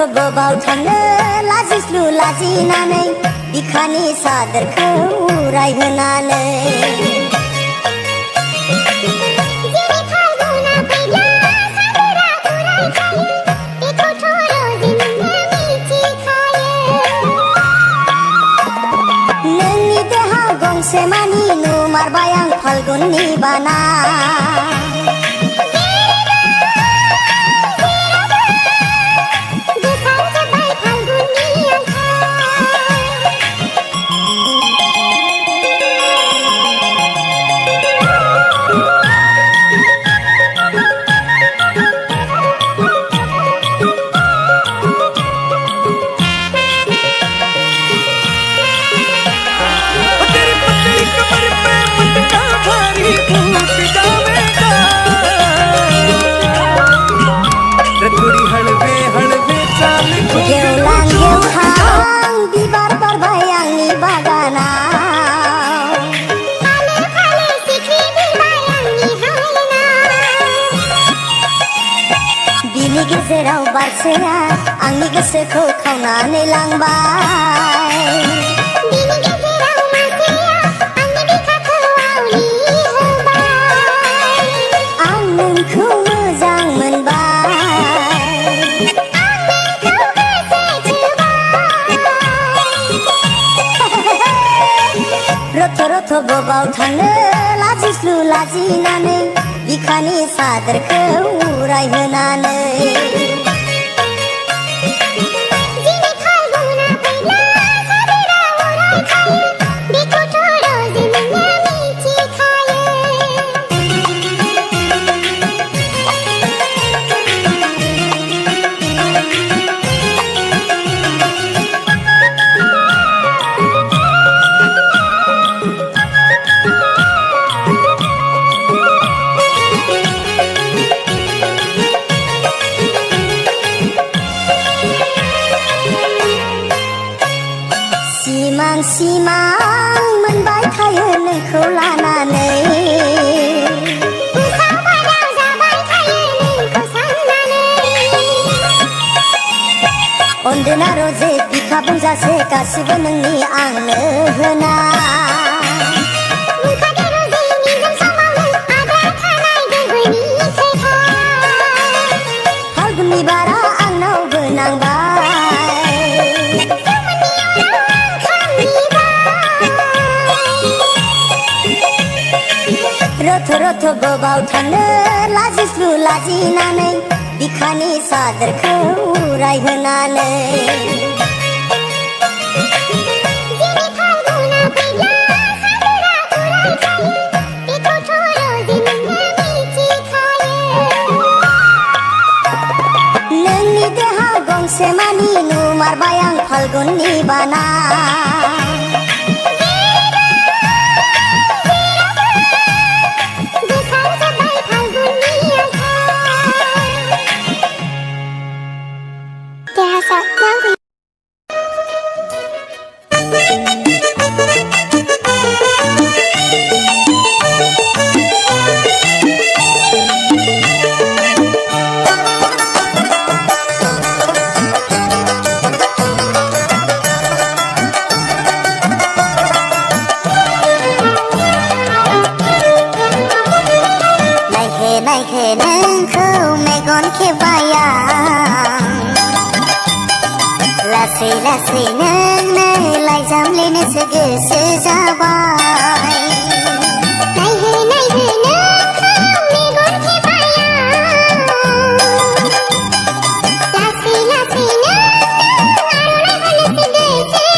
गोबाव थांनो लाजिस्लु लाजिनानै बिखानि सादोरखौ रायहोनानै नोंनि देहा गंसे मानि नुमारबाय आं फाल्गुननि बाना बिबार बारबाय आंनि बागानाव बिनि गेजेराव बारसेया आंनि गोसोखौ खावनानै लांबाय आं नोंखौ मोजां मोनबाय रथ रथ गोबाव थांनो लाजिस्लु लाजिनानै बिखानि सादोरखौ रायहोनानै सिमां मोनबाय थायो नोंखौ लानानै उन्दुना रजे बिखा बुंजासे गासिबो नोंनि आंनो होना फाल्गुननि बारा आंनावबो नांबाय रथ रथ गोबाव थांनो लाजिस्लु लाजिनानै बिखानि सादोरखौ रायहोनानै नोंनि देहा गंसे मानि नुमारबाय आं फाल्गुननि बाना नोंखौ मेगन खेबाया लासै लासै नोंनो लाइजाम लिरनोसो गोसो जाबाय नायहो नायहो नोंखौ मेगन खेबाया लासै लासै नोंनो आर'नाइ होनोसो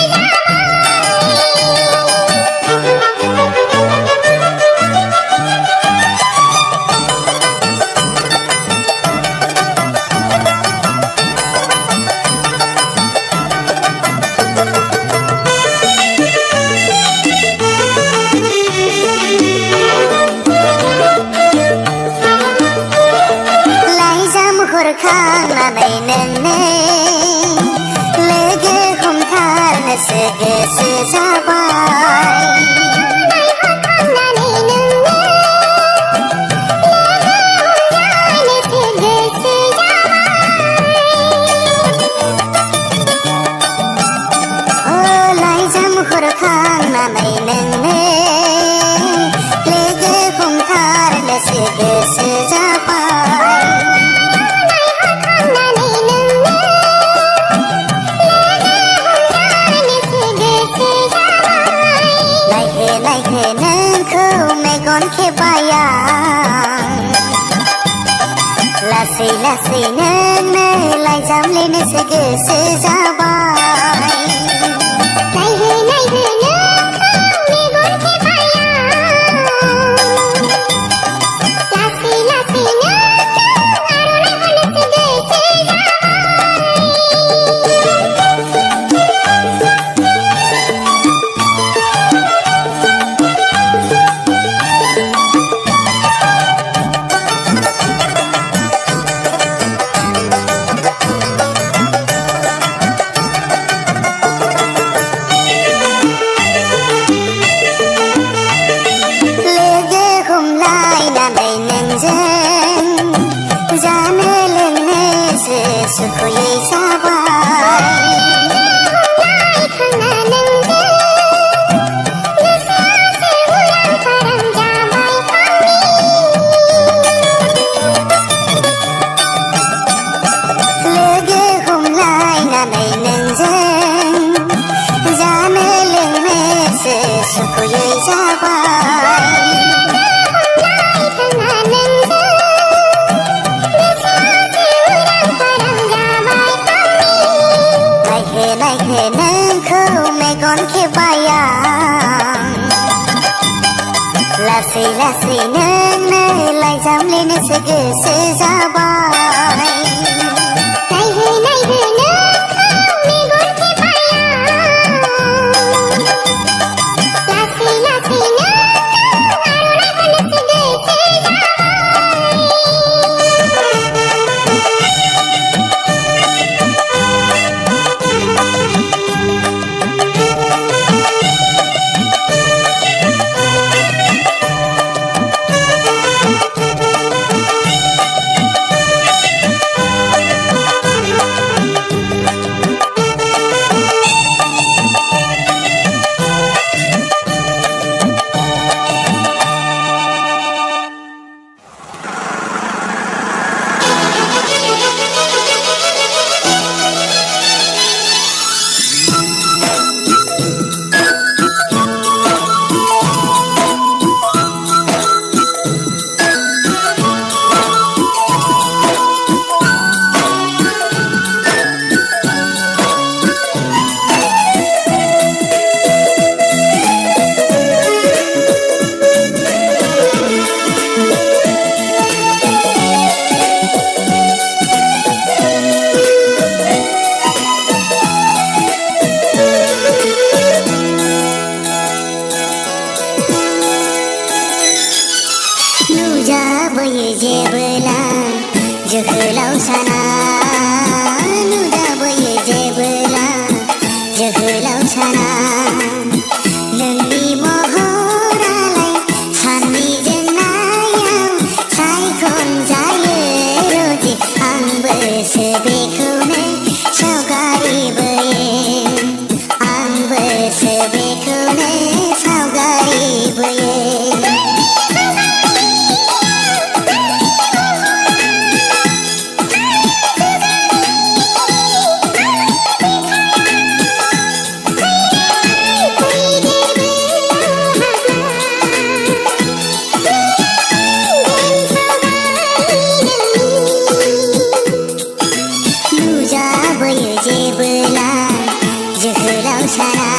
हरखांनानै नोंनो लोगो हमथारनोसो गोसो जाबाय हमनानै नोंनो लोगो हमथारनोसो गोसो जाबाय नायहो नोंखौ मेगन खेबाय आं लासै लासै नोंनो लाइजाम लिरनोसो गोसो जाबाय नायहो नोंखौ मेगन खेबाय आं लासै लासै नोंनो आर'नाइ हरनोसो गोसो सुखुयै जाबाय लोगो हमलायनानै नोंजों जानो लोंनोसो सुखुयै जाबाय नायहो नोंखौ मेगन खेबाय आं लासै लासै नोंनो लाइजाम लिरनोसो गोसो जाबाय नायहो नोंखौ मेगन खेबाय आं लासै लासै नोंनो आर'नाइ हरनोसो गोसो नुजाबोयो जेबोला जोहोलाव साना नुजाबोयो जेबोला जोहोलाव साना नोंनि महरालाय साननि जोंनायाव सायख'जायो रोजि आंबोसो बेखौनो सावगारि बोयो आंबोसो बेखौनो सावगारि बोयो जेबोला जोहोलाव साना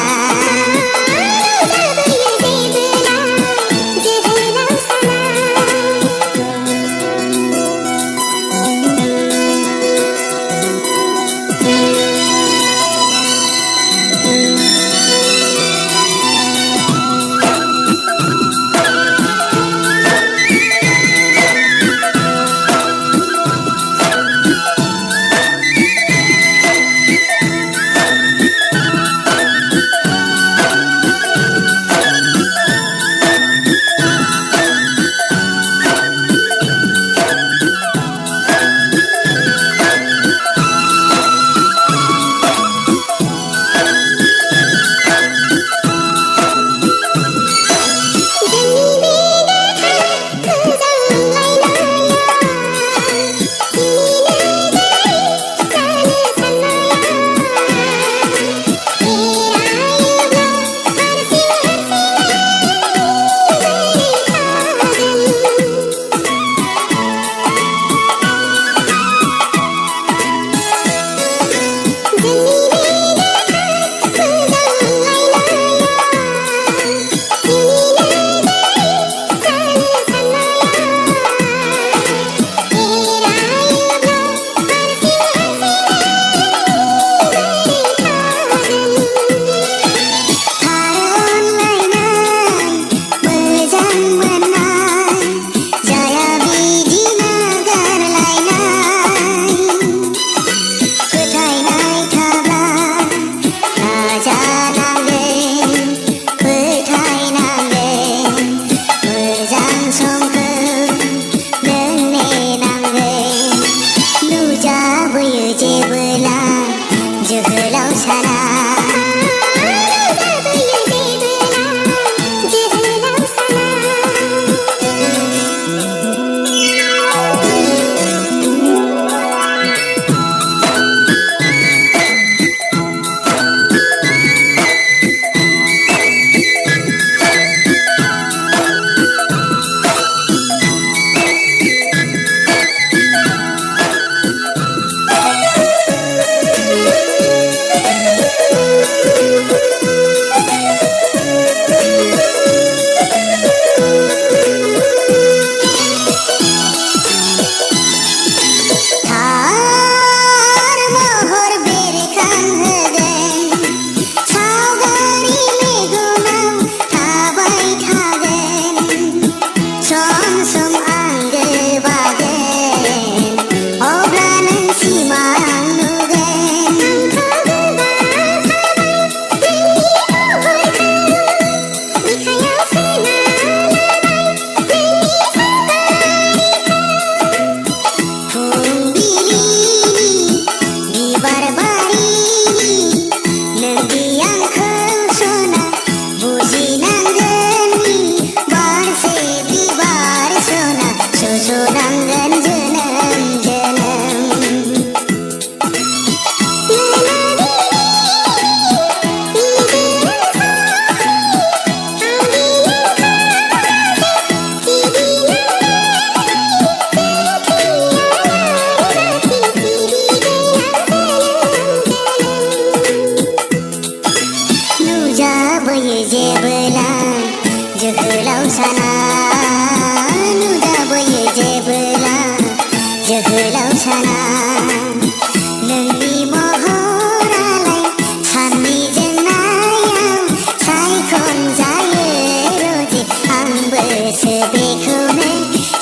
गोसो बेखौनो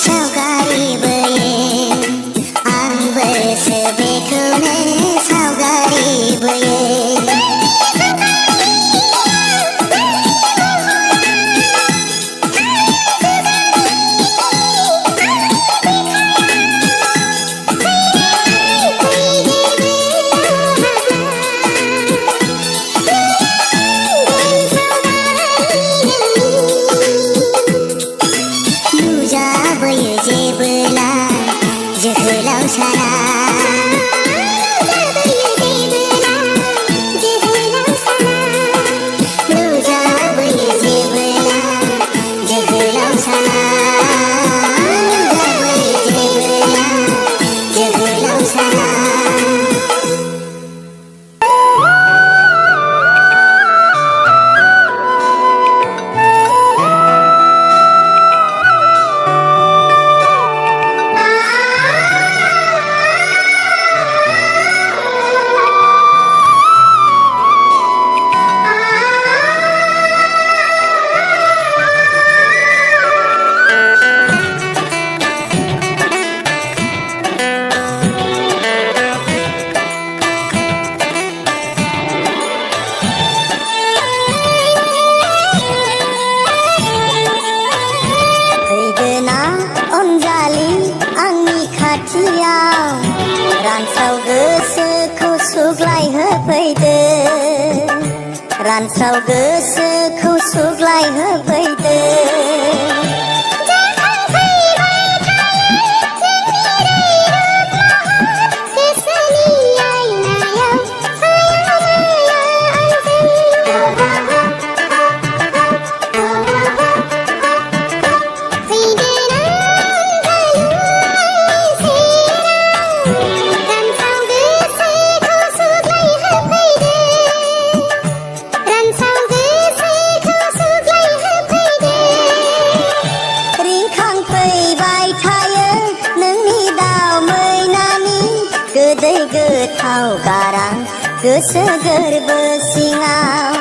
सावगारि बोयो आंबोसो बेखौनो सावगारि बोयो जोहोलाव साना नुजाबोयो जेबोला जोहोलाव साना नुजाबोयो जेबोला जोहोलाव साना रानसाव गोसोखौ सुग्लायहोफैदो रानसाव गोसोखौ सुग्लायहोफैदो गोदै गोथाव गारां गोसो गोरबो सिङाव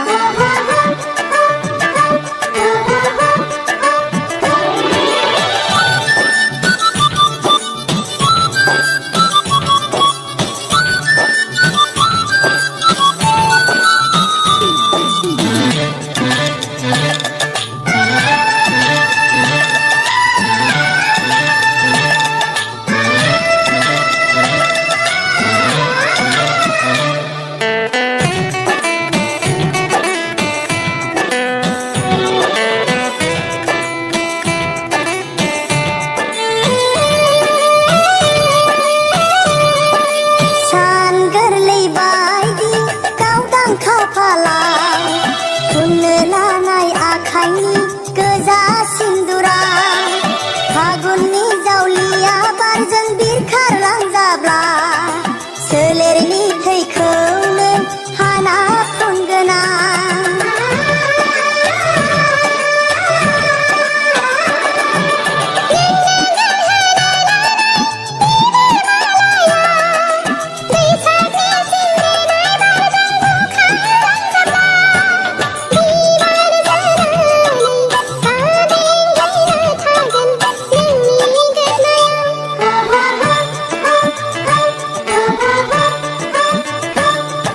आखाइनि गोजा सिन्दुरा फागुननि जावलिया बारजों बिरखारलांजाब्ला सोलेरनि थैखौनो हाना फुनगोना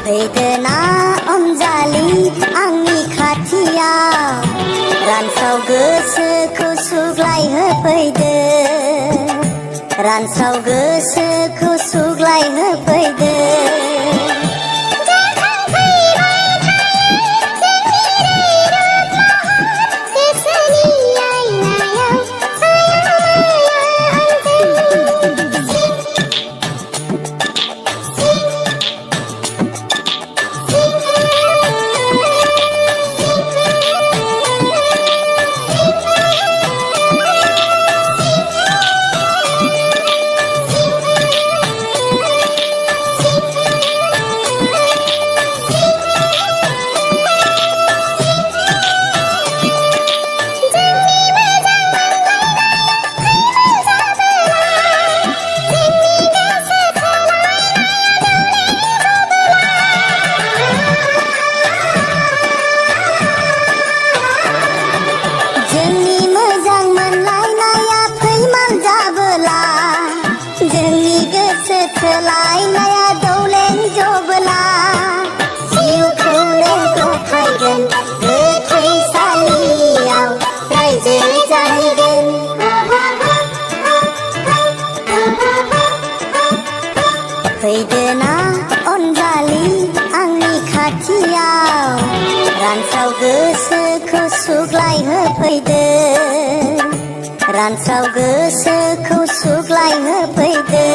फैदोना अनजालि आंनि खाथियाव रानसाव गोसोखौ सुग्लायहोफैदो रानसाव गोसोखौ सुग्लायहोफैदो खाथियाव रानस्राव गोसोखौ सुग्लाय होफैदो रानस्राव गोसोखौ सुग्लाय होफैदो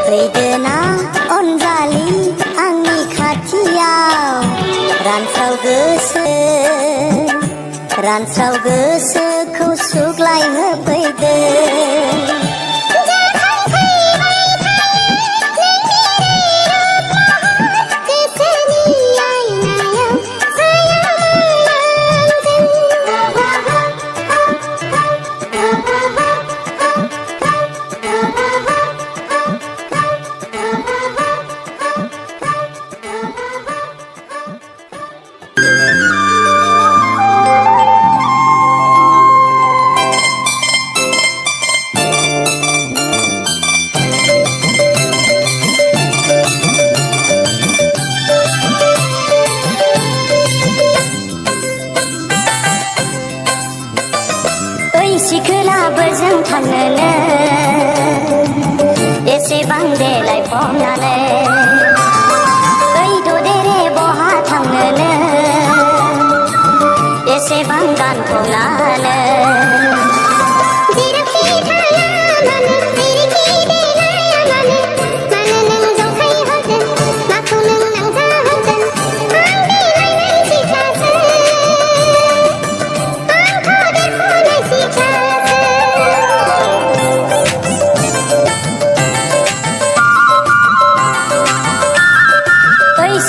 फैदोना अनजालि आंनि खाथियाव रानस्राव गोसोखौ सुग्लाय होफैदो सिखोलाबोजों थांनोनो एसेबां देलाय फबनानै ओइ ददेरे बहा थांनोनो एसेबां गानफबनानै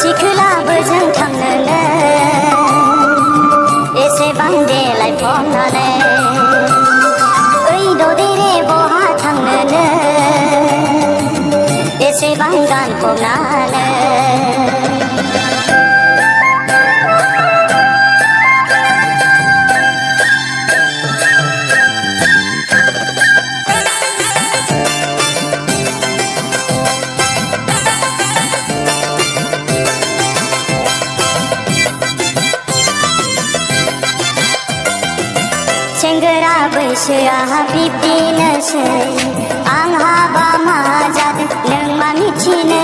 सिखोलाबोजों थांनोनो एसेबां देलाय फबनानै ओइ ददेरे बहा थांनोनो एसेबां गानफबनानै सेंग्रा बैसोआ बिब्दिनोसै आं हाबा मा जादों नों मा मिथिनो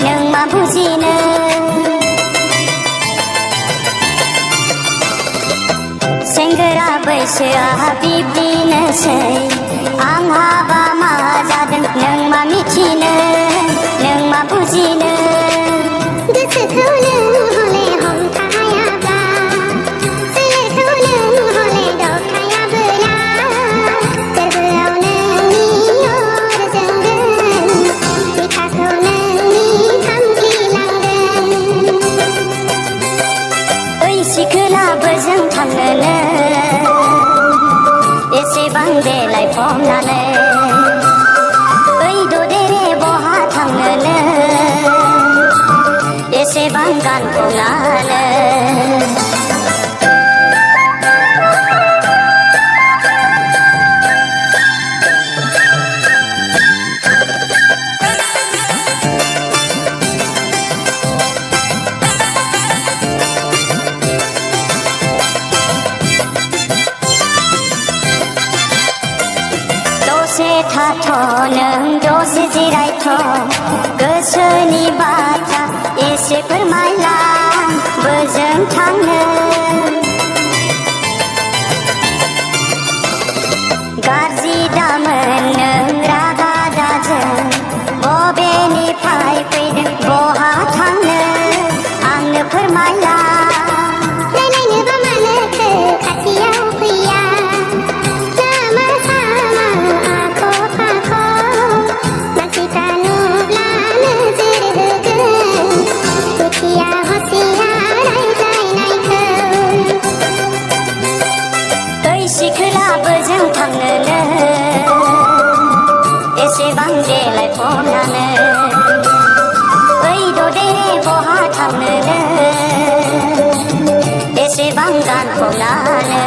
नों मा बुजिनो सेंग्रा बैसोआ बिब्दिनोसै आं हाबा मा जादों नों मा मिथिनो नों मा बुजिनो गोसोखौ नों हले हमथा हायाब्ला सिखोलाबोजों थांनोनो एसेबां देलाय फबनानै ओइ ददेरे बहा थांनोनो एसेबां गानफबनानै दसे थाथ' नों दसे जिरायथ' गोसोनि बाथ्रा एसे फोरमायलां बोजों थांनो गाज्रि दामोन नों रागा दाजों बबेनिफ्राय फैदों बहा थांनो आंनो फोरमायलां सिखोलाबोजों थांनोनो एसेबां देलाय फबनानै ओइ ददेरे बहा थांनोनो एसेबां गानफबनानै